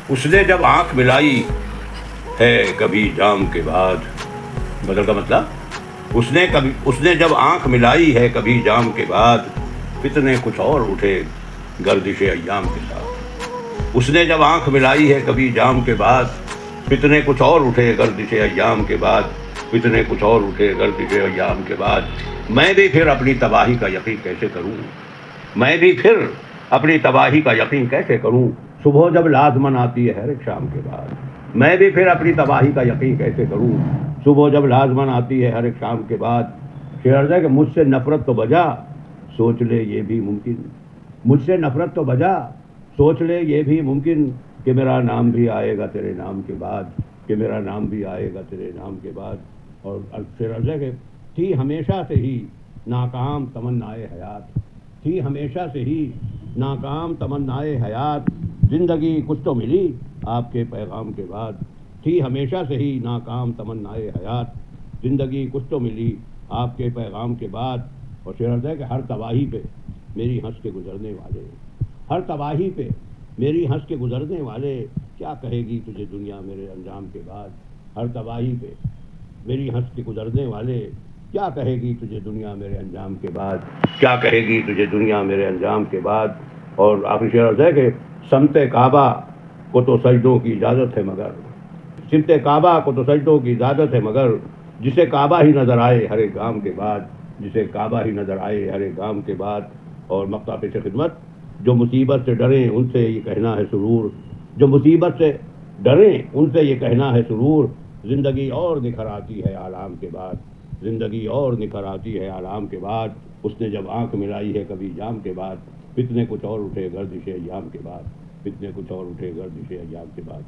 اس نے جب آنکھ ملائی ہے کبھی جام کے بعد، بدل کا مطلب اس نے جب آنکھ ملائی ہے کبھی جام کے بعد، فتنے کچھ اور اٹھے گردش ایام کے ساتھ۔ اس نے جب آنکھ ملائی ہے کبھی جام کے بعد، فتنے کچھ اور اٹھے گردش ایام کے بعد، فتنے کچھ اور اٹھے گردش ایام کے بعد۔ میں بھی پھر اپنی تباہی کا یقین کیسے کروں، میں بھی پھر اپنی تباہی کا یقین کیسے کروں، صبح جب لازمن آتی ہے ہر ایک شام کے بعد۔ میں بھی پھر اپنی تباہی کا یقین کیسے کروں، صبح جب لازمن آتی ہے ہر ایک شام کے بعد۔ شعر عرض ہے کہ مجھ سے نفرت تو بجا سوچ لے یہ بھی ممکن، مجھ سے نفرت تو بجا سوچ لے یہ بھی ممکن، کہ میرا نام بھی آئے گا تیرے نام کے بعد، کہ میرا نام بھی آئے گا تیرے نام کے بعد۔ اور شعر عرض ہے کہ تھی ہمیشہ سے ہی ناکام تمنائے حیات، تھی ہمیشہ سے ہی ناکام تمنائے حیات، زندگی کچھ تو ملی آپ کے پیغام کے بعد، تھی ہمیشہ سے ہی ناکام تمنائے حیات، زندگی کچھ تو ملی آپ کے پیغام کے بعد۔ اور شعر عرض ہے کہ ہر تباہی پہ میری ہنس کے گزرنے والے، ہر تباہی پہ میری ہنس کے گزرنے والے، کیا کہے گی تجھے دنیا میرے انجام کے بعد۔ ہر تباہی پہ میری ہنس کے گزرنے والے، کیا کہے گی تجھے دنیا میرے انجام کے بعد، کیا کہے گی تجھے دنیا میرے انجام کے بعد۔ اور آخری شعر عرض ہے کہ سمت کعبہ کو تو سجدوں کی اجازت ہے مگر، سمت کعبہ کو تو سجدوں کی اجازت ہے مگر، جسے کعبہ ہی نظر آئے ہر ایک گام کے بعد، جسے کعبہ ہی نظر آئے ہر ایک گام کے بعد۔ اور مقطع پیش خدمت، جو مصیبت سے ڈریں ان سے یہ کہنا ہے سرور، جو مصیبت سے ڈریں ان سے یہ کہنا ہے سرور، زندگی اور نکھر آتی ہے آلام کے بعد، زندگی اور نکھر آتی ہے آلام کے بعد۔ اس نے جب آنکھ ملائی ہے کبھی جام کے بعد، فتنے کچھ اور اٹھے گردش ایام کے بعد، فتنے کچھ اور اٹھے گردش ایام کے بعد۔